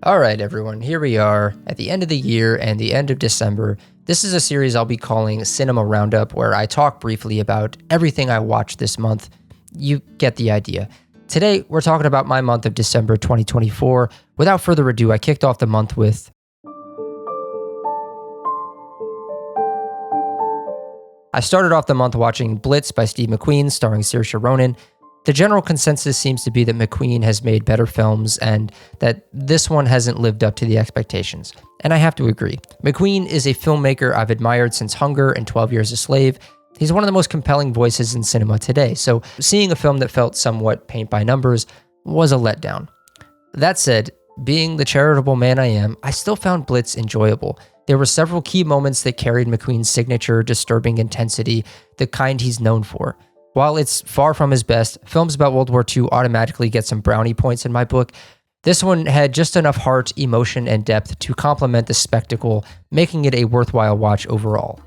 All right, everyone, here we are at the end of the year and the end of December. This is a series I'll be calling Cinema Roundup, where I talk briefly about everything I watched this month. You get the idea. Today, we're talking about my month of December 2024. Without further ado, I kicked off the month with I started off the month watching Blitz by Steve McQueen, starring Saoirse Ronan. The general consensus seems to be that McQueen has made better films and that this one hasn't lived up to the expectations. And I have to agree. McQueen is a filmmaker I've admired since Hunger and 12 Years a Slave. He's one of the most compelling voices in cinema today, so seeing a film that felt somewhat paint by numbers was a letdown. That said, being the charitable man I am, I still found Blitz enjoyable. There were several key moments that carried McQueen's signature, disturbing intensity, the kind he's known for. While it's far from his best, films about World War II automatically get some brownie points in my book. This one had just enough heart, emotion, and depth to complement the spectacle, making it a worthwhile watch overall.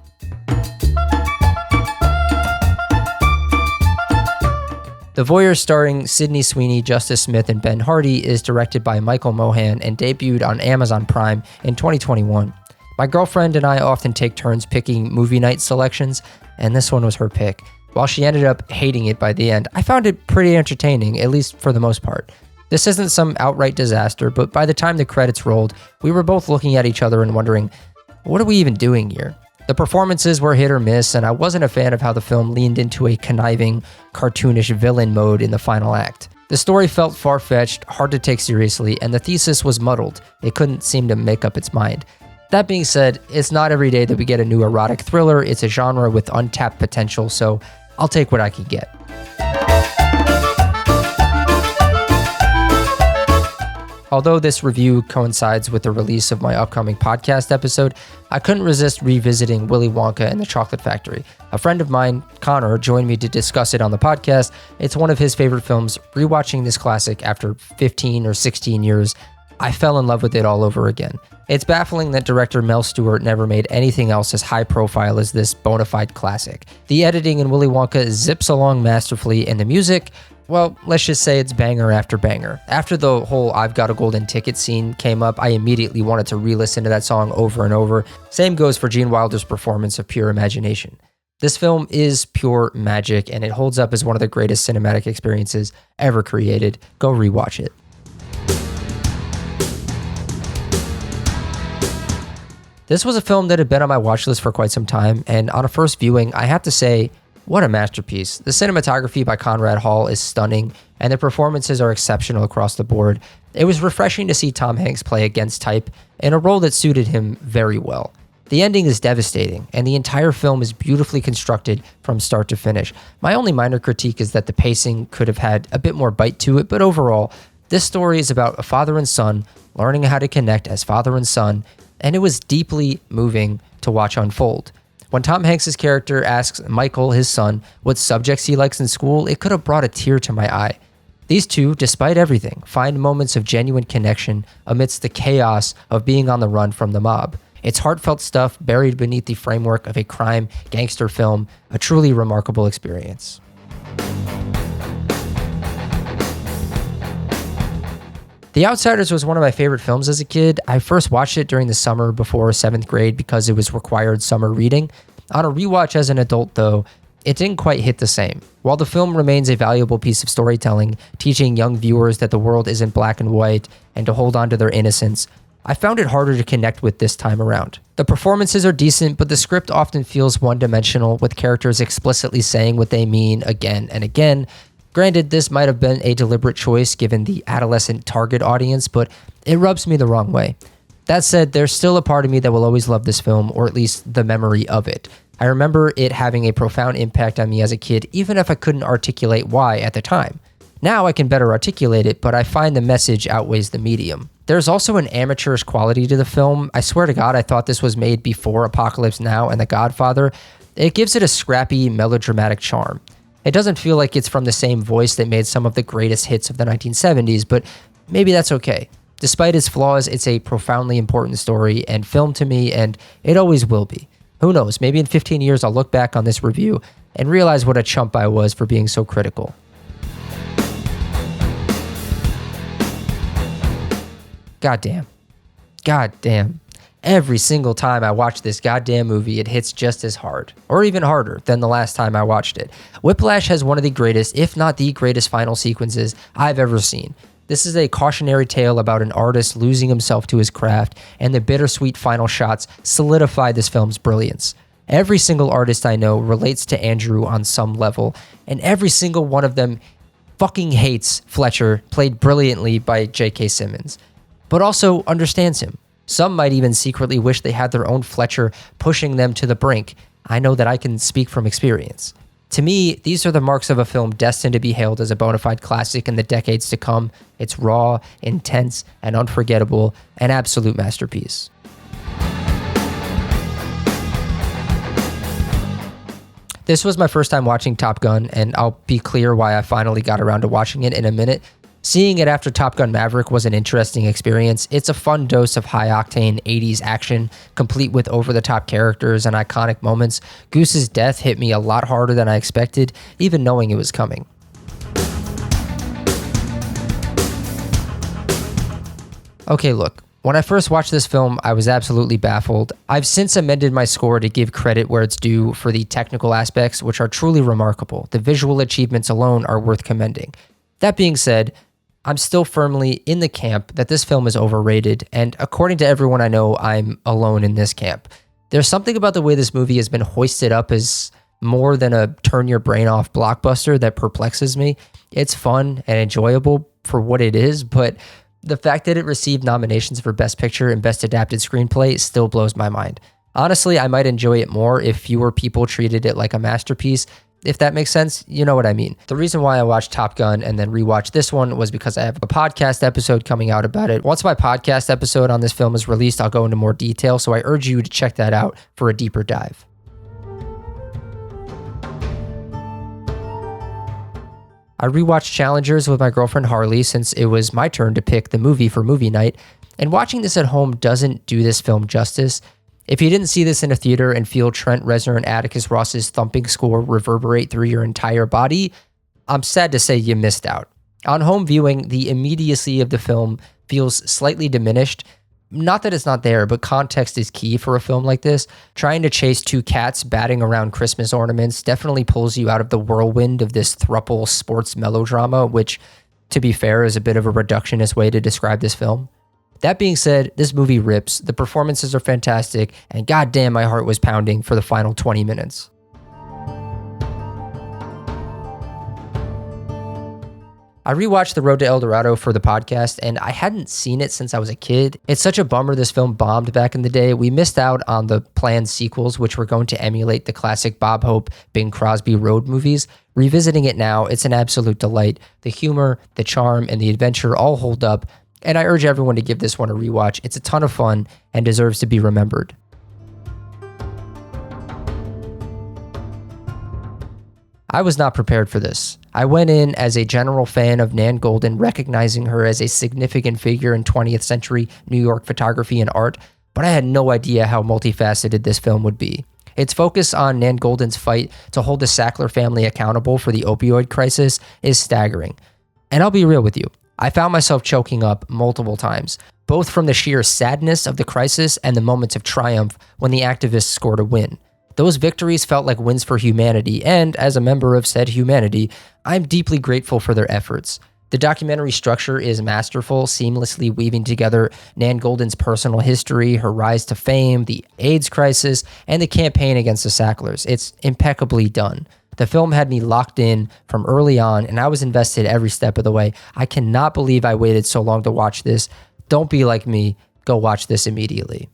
The Voyeur, starring Sydney Sweeney, Justice Smith, and Ben Hardy, is directed by Michael Mohan and debuted on Amazon Prime in 2021. My girlfriend and I often take turns picking movie night selections, and this one was her pick. While she ended up hating it by the end, I found it pretty entertaining, at least for the most part. This isn't some outright disaster, but by the time the credits rolled, we were both looking at each other and wondering, what are we even doing here? The performances were hit or miss, and I wasn't a fan of how the film leaned into a conniving, cartoonish villain mode in the final act. The story felt far-fetched, hard to take seriously, and the thesis was muddled. It couldn't seem to make up its mind. That being said, it's not every day that we get a new erotic thriller. It's a genre with untapped potential, so I'll take what I can get. Although this review coincides with the release of my upcoming podcast episode, I couldn't resist revisiting Willy Wonka and the Chocolate Factory. A friend of mine, Connor, joined me to discuss it on the podcast. It's one of his favorite films. Rewatching this classic after 15 or 16 years, I fell in love with it all over again. It's baffling that director Mel Stewart never made anything else as high profile as this bona fide classic. The editing in Willy Wonka zips along masterfully, and the music, well, let's just say it's banger after banger. After the whole I've Got a Golden Ticket scene came up, I immediately wanted to re-listen to that song over and over. Same goes for Gene Wilder's performance of Pure Imagination. This film is pure magic, and it holds up as one of the greatest cinematic experiences ever created. Go rewatch it. This was a film that had been on my watch list for quite some time, and on a first viewing, I have to say, what a masterpiece. The cinematography by Conrad Hall is stunning, and the performances are exceptional across the board. It was refreshing to see Tom Hanks play against type in a role that suited him very well. The ending is devastating, and the entire film is beautifully constructed from start to finish. My only minor critique is that the pacing could have had a bit more bite to it, but overall, this story is about a father and son learning how to connect as father and son, and it was deeply moving to watch unfold. When Tom Hanks' character asks Michael, his son, what subjects he likes in school, it could have brought a tear to my eye. These two, despite everything, find moments of genuine connection amidst the chaos of being on the run from the mob. It's heartfelt stuff buried beneath the framework of a crime gangster film, a truly remarkable experience. The Outsiders was one of my favorite films as a kid. I first watched it during the summer before 7th grade because it was required summer reading. On a rewatch as an adult, though, it didn't quite hit the same. While the film remains a valuable piece of storytelling, teaching young viewers that the world isn't black and white and to hold on to their innocence, I found it harder to connect with this time around. The performances are decent, but the script often feels one-dimensional, with characters explicitly saying what they mean again and again. Granted, this might have been a deliberate choice given the adolescent target audience, but it rubs me the wrong way. That said, there's still a part of me that will always love this film, or at least the memory of it. I remember it having a profound impact on me as a kid, even if I couldn't articulate why at the time. Now I can better articulate it, but I find the message outweighs the medium. There's also an amateurish quality to the film. I swear to God, I thought this was made before Apocalypse Now and The Godfather. It gives it a scrappy, melodramatic charm. It doesn't feel like it's from the same voice that made some of the greatest hits of the 1970s, but maybe that's okay. Despite its flaws, it's a profoundly important story and film to me, and it always will be. Who knows, maybe in 15 years I'll look back on this review and realize what a chump I was for being so critical. Goddamn. Goddamn. Every single time I watch this goddamn movie, it hits just as hard, or even harder than the last time I watched it. Whiplash has one of the greatest, if not the greatest, final sequences I've ever seen. This is a cautionary tale about an artist losing himself to his craft, and the bittersweet final shots solidify this film's brilliance. Every single artist I know relates to Andrew on some level, and every single one of them fucking hates Fletcher, played brilliantly by J.K. Simmons, but also understands him. Some might even secretly wish they had their own Fletcher pushing them to the brink. I know that I can speak from experience. To me, these are the marks of a film destined to be hailed as a bona fide classic in the decades to come. It's raw, intense, and unforgettable, an absolute masterpiece. This was my first time watching Top Gun, and I'll be clear why I finally got around to watching it in a minute. Seeing it after Top Gun Maverick was an interesting experience. It's a fun dose of high-octane 80s action, complete with over-the-top characters and iconic moments. Goose's death hit me a lot harder than I expected, even knowing it was coming. Okay, look. When I first watched this film, I was absolutely baffled. I've since amended my score to give credit where it's due for the technical aspects, which are truly remarkable. The visual achievements alone are worth commending. That being said, I'm still firmly in the camp that this film is overrated, and according to everyone I know, I'm alone in this camp. There's something about the way this movie has been hoisted up as more than a turn-your-brain-off blockbuster that perplexes me. It's fun and enjoyable for what it is, but the fact that it received nominations for Best Picture and Best Adapted Screenplay still blows my mind. Honestly, I might enjoy it more if fewer people treated it like a masterpiece. If that makes sense, you know what I mean. The reason why I watched Top Gun and then rewatched this one was because I have a podcast episode coming out about it. Once my podcast episode on this film is released, I'll go into more detail, so I urge you to check that out for a deeper dive. I rewatched Challengers with my girlfriend Harley since it was my turn to pick the movie for movie night, and watching this at home doesn't do this film justice. If you didn't see this in a theater and feel Trent Reznor and Atticus Ross's thumping score reverberate through your entire body, I'm sad to say you missed out. On home viewing, the immediacy of the film feels slightly diminished. Not that it's not there, but context is key for a film like this. Trying to chase two cats batting around Christmas ornaments definitely pulls you out of the whirlwind of this thruple sports melodrama, which, to be fair, is a bit of a reductionist way to describe this film. That being said, this movie rips, the performances are fantastic, and goddamn my heart was pounding for the final 20 minutes. I rewatched The Road to El Dorado for the podcast, and I hadn't seen it since I was a kid. It's such a bummer this film bombed back in the day. We missed out on the planned sequels, which were going to emulate the classic Bob Hope, Bing Crosby road movies. Revisiting it now, it's an absolute delight. The humor, the charm, and the adventure all hold up, and I urge everyone to give this one a rewatch. It's a ton of fun and deserves to be remembered. I was not prepared for this. I went in as a general fan of Nan Goldin, recognizing her as a significant figure in 20th century New York photography and art, but I had no idea how multifaceted this film would be. Its focus on Nan Goldin's fight to hold the Sackler family accountable for the opioid crisis is staggering. And I'll be real with you, I found myself choking up multiple times, both from the sheer sadness of the crisis and the moments of triumph when the activists scored a win. Those victories felt like wins for humanity, and as a member of said humanity, I'm deeply grateful for their efforts. The documentary structure is masterful, seamlessly weaving together Nan Goldin's personal history, her rise to fame, the AIDS crisis, and the campaign against the Sacklers. It's impeccably done. The film had me locked in from early on, and I was invested every step of the way. I cannot believe I waited so long to watch this. Don't be like me. Go watch this immediately.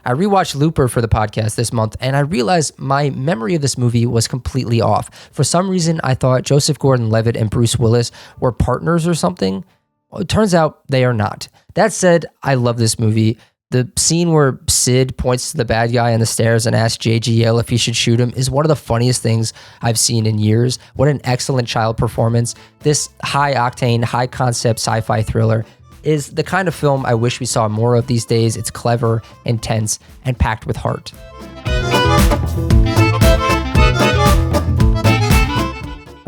I rewatched Looper for the podcast this month, and I realized my memory of this movie was completely off. For some reason, I thought Joseph Gordon-Levitt and Bruce Willis were partners or something. Well, it turns out they are not. That said, I love this movie. The scene where Sid points to the bad guy on the stairs and asks JGL if he should shoot him is one of the funniest things I've seen in years. What an excellent child performance. This high-octane, high-concept sci-fi thriller is the kind of film I wish we saw more of these days. It's clever, intense, and packed with heart.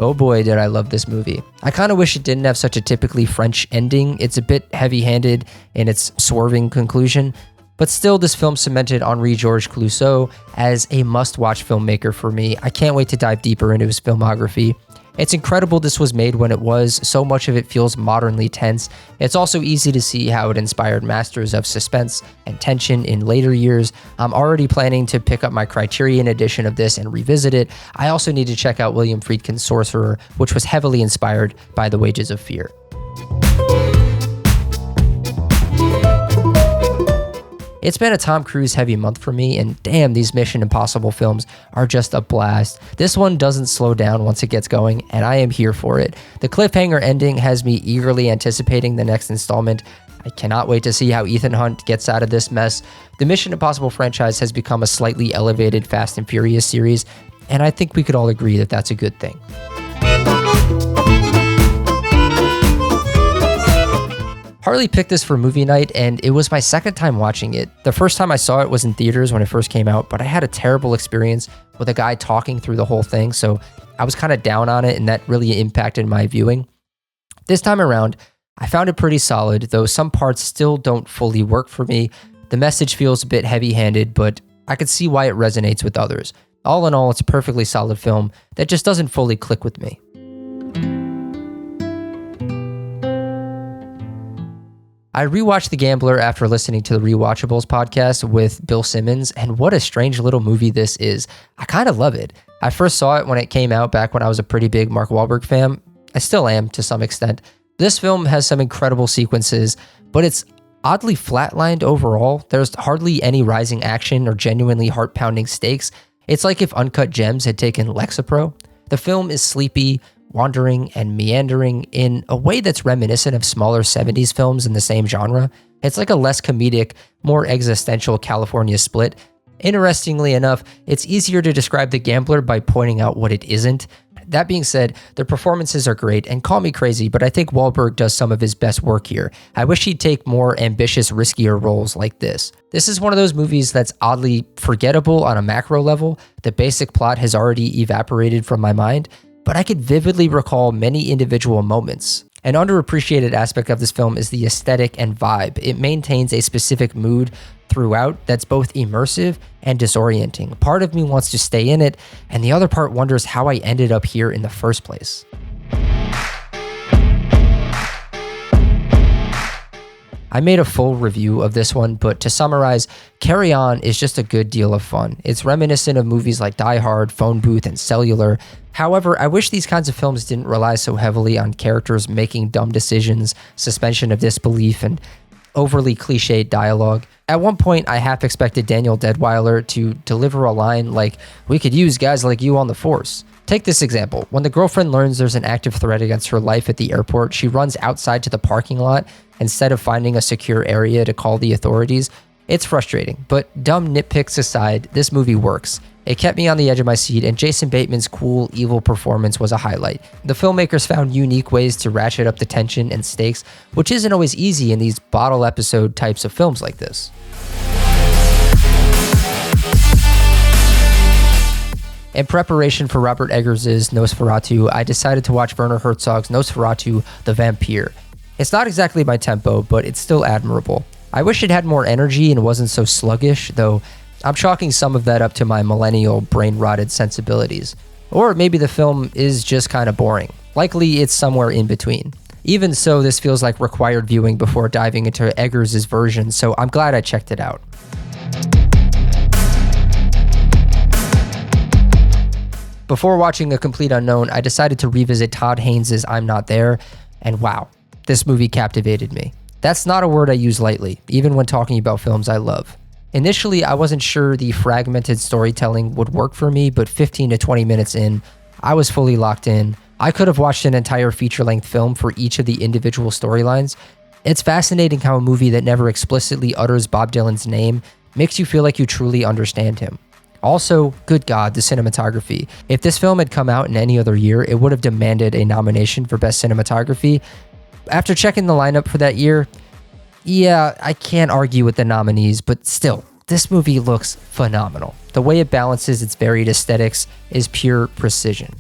Oh boy, did I love this movie. I kind of wish it didn't have such a typically French ending. It's a bit heavy-handed in its swerving conclusion, but still this film cemented Henri-Georges Clouzot as a must-watch filmmaker for me. I can't wait to dive deeper into his filmography. It's incredible this was made when it was. So much of it feels modernly tense. It's also easy to see how it inspired masters of suspense and tension in later years. I'm already planning to pick up my Criterion edition of this and revisit it. I also need to check out William Friedkin's Sorcerer, which was heavily inspired by The Wages of Fear. It's been a Tom Cruise heavy month for me, and damn, these Mission Impossible films are just a blast. This one doesn't slow down once it gets going, and I am here for it. The cliffhanger ending has me eagerly anticipating the next installment. I cannot wait to see how Ethan Hunt gets out of this mess. The Mission Impossible franchise has become a slightly elevated Fast and Furious series, and I think we could all agree that that's a good thing. Harley picked this for movie night, and it was my second time watching it. The first time I saw it was in theaters when it first came out, but I had a terrible experience with a guy talking through the whole thing, so I was kind of down on it, and that really impacted my viewing. This time around, I found it pretty solid, though some parts still don't fully work for me. The message feels a bit heavy-handed, but I could see why it resonates with others. All in all, it's a perfectly solid film that just doesn't fully click with me. I rewatched The Gambler after listening to the Rewatchables podcast with Bill Simmons, and what a strange little movie this is. I kind of love it. I first saw it when it came out back when I was a pretty big Mark Wahlberg fan. I still am to some extent. This film has some incredible sequences, but it's oddly flatlined overall. There's hardly any rising action or genuinely heart-pounding stakes. It's like if Uncut Gems had taken Lexapro. The film is sleepy, wandering, and meandering in a way that's reminiscent of smaller 70s films in the same genre. It's like a less comedic, more existential California Split. Interestingly enough, it's easier to describe The Gambler by pointing out what it isn't. That being said, the performances are great, and call me crazy, but I think Wahlberg does some of his best work here. I wish he'd take more ambitious, riskier roles like this. This is one of those movies that's oddly forgettable on a macro level. The basic plot has already evaporated from my mind, but I could vividly recall many individual moments. An underappreciated aspect of this film is the aesthetic and vibe. It maintains a specific mood throughout that's both immersive and disorienting. Part of me wants to stay in it, and the other part wonders how I ended up here in the first place. I made a full review of this one, but to summarize, Carry On is just a good deal of fun. It's reminiscent of movies like Die Hard, Phone Booth, and Cellular. However, I wish these kinds of films didn't rely so heavily on characters making dumb decisions, suspension of disbelief, and overly cliched dialogue. At one point, I half expected Daniel Deadweiler to deliver a line like, "We could use guys like you on the force." Take this example. When the girlfriend learns there's an active threat against her life at the airport, she runs outside to the parking lot instead of finding a secure area to call the authorities. It's frustrating, but dumb nitpicks aside, this movie works. It kept me on the edge of my seat, and Jason Bateman's cool, evil performance was a highlight. The filmmakers found unique ways to ratchet up the tension and stakes, which isn't always easy in these bottle episode types of films like this. In preparation for Robert Eggers' Nosferatu, I decided to watch Werner Herzog's Nosferatu the Vampire. It's not exactly my tempo, but it's still admirable. I wish it had more energy and wasn't so sluggish, though I'm chalking some of that up to my millennial brain-rotted sensibilities. Or maybe the film is just kind of boring. Likely it's somewhere in between. Even so, this feels like required viewing before diving into Eggers' version, so I'm glad I checked it out. Before watching A Complete Unknown, I decided to revisit Todd Haynes' I'm Not There, and wow, this movie captivated me. That's not a word I use lightly, even when talking about films I love. Initially, I wasn't sure the fragmented storytelling would work for me, but 15 to 20 minutes in, I was fully locked in. I could have watched an entire feature-length film for each of the individual storylines. It's fascinating how a movie that never explicitly utters Bob Dylan's name makes you feel like you truly understand him. Also, good God, the cinematography. If this film had come out in any other year, it would have demanded a nomination for Best Cinematography. After checking the lineup for that year, yeah, I can't argue with the nominees, but still, this movie looks phenomenal. The way it balances its varied aesthetics is pure precision.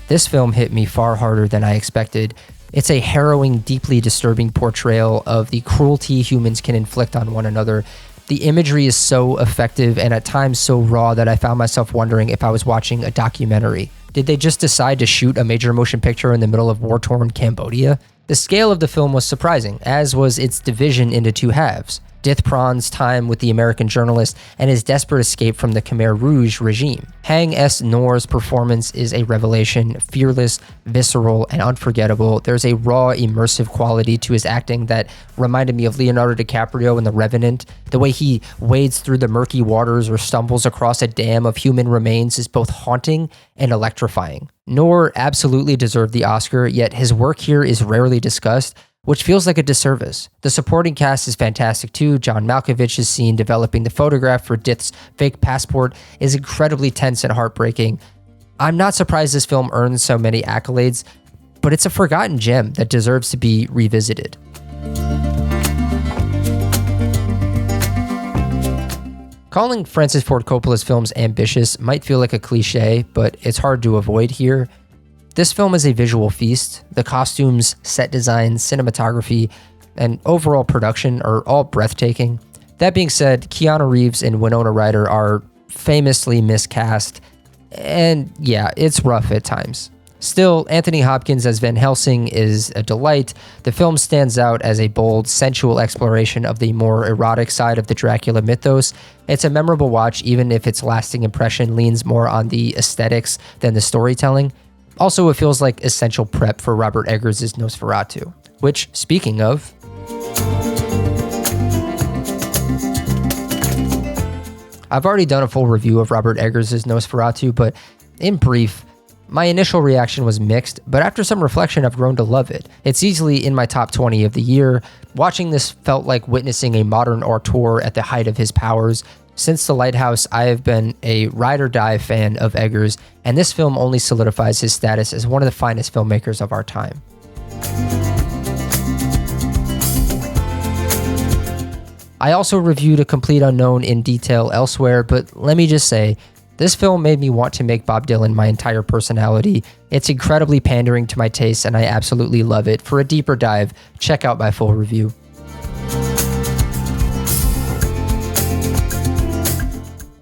This film hit me far harder than I expected. It's a harrowing, deeply disturbing portrayal of the cruelty humans can inflict on one another. The imagery is so effective and at times so raw that I found myself wondering if I was watching a documentary. Did they just decide to shoot a major motion picture in the middle of war-torn Cambodia? The scale of the film was surprising, as was its division into two halves. Dith Pran's time with the American journalist and his desperate escape from the Khmer Rouge regime. Hang S. Noor's performance is a revelation, fearless, visceral, and unforgettable. There's a raw, immersive quality to his acting that reminded me of Leonardo DiCaprio in The Revenant. The way he wades through the murky waters or stumbles across a dam of human remains is both haunting and electrifying. Noor absolutely deserved the Oscar, yet his work here is rarely discussed, which feels like a disservice. The supporting cast is fantastic too. John Malkovich's scene developing the photograph for Dith's fake passport is incredibly tense and heartbreaking. I'm not surprised this film earns so many accolades, but it's a forgotten gem that deserves to be revisited. Calling Francis Ford Coppola's films ambitious might feel like a cliche, but it's hard to avoid here. This film is a visual feast. The costumes, set design, cinematography, and overall production are all breathtaking. That being said, Keanu Reeves and Winona Ryder are famously miscast, and yeah, it's rough at times. Still, Anthony Hopkins as Van Helsing is a delight. The film stands out as a bold, sensual exploration of the more erotic side of the Dracula mythos. It's a memorable watch, even if its lasting impression leans more on the aesthetics than the storytelling. Also, it feels like essential prep for Robert Eggers' Nosferatu, which, speaking of, I've already done a full review of Robert Eggers' Nosferatu, but in brief, my initial reaction was mixed, but after some reflection, I've grown to love it. It's easily in my top 20 of the year. Watching this felt like witnessing a modern auteur at the height of his powers. Since The Lighthouse, I have been a ride or die fan of Eggers, and this film only solidifies his status as one of the finest filmmakers of our time. I also reviewed A Complete Unknown in detail elsewhere, but let me just say, this film made me want to make Bob Dylan my entire personality. It's incredibly pandering to my tastes, and I absolutely love it. For a deeper dive, check out my full review.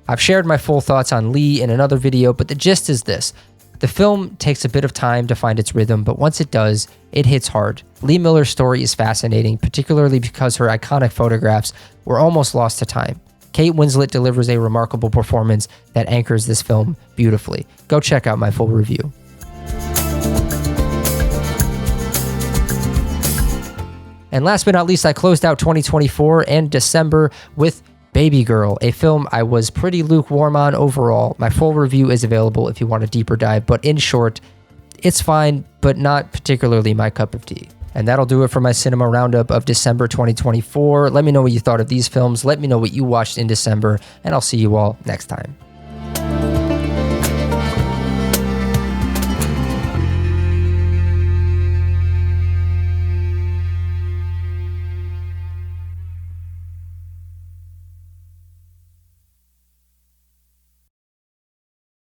I've shared my full thoughts on Lee in another video, but the gist is this. The film takes a bit of time to find its rhythm, but once it does, it hits hard. Lee Miller's story is fascinating, particularly because her iconic photographs were almost lost to time. Kate Winslet delivers a remarkable performance that anchors this film beautifully. Go check out my full review. And last but not least, I closed out 2024 and December with Baby Girl, a film I was pretty lukewarm on overall. My full review is available if you want a deeper dive, but in short, it's fine, but not particularly my cup of tea. And that'll do it for my cinema roundup of December 2024. Let me know what you thought of these films. Let me know what you watched in December, and I'll see you all next time.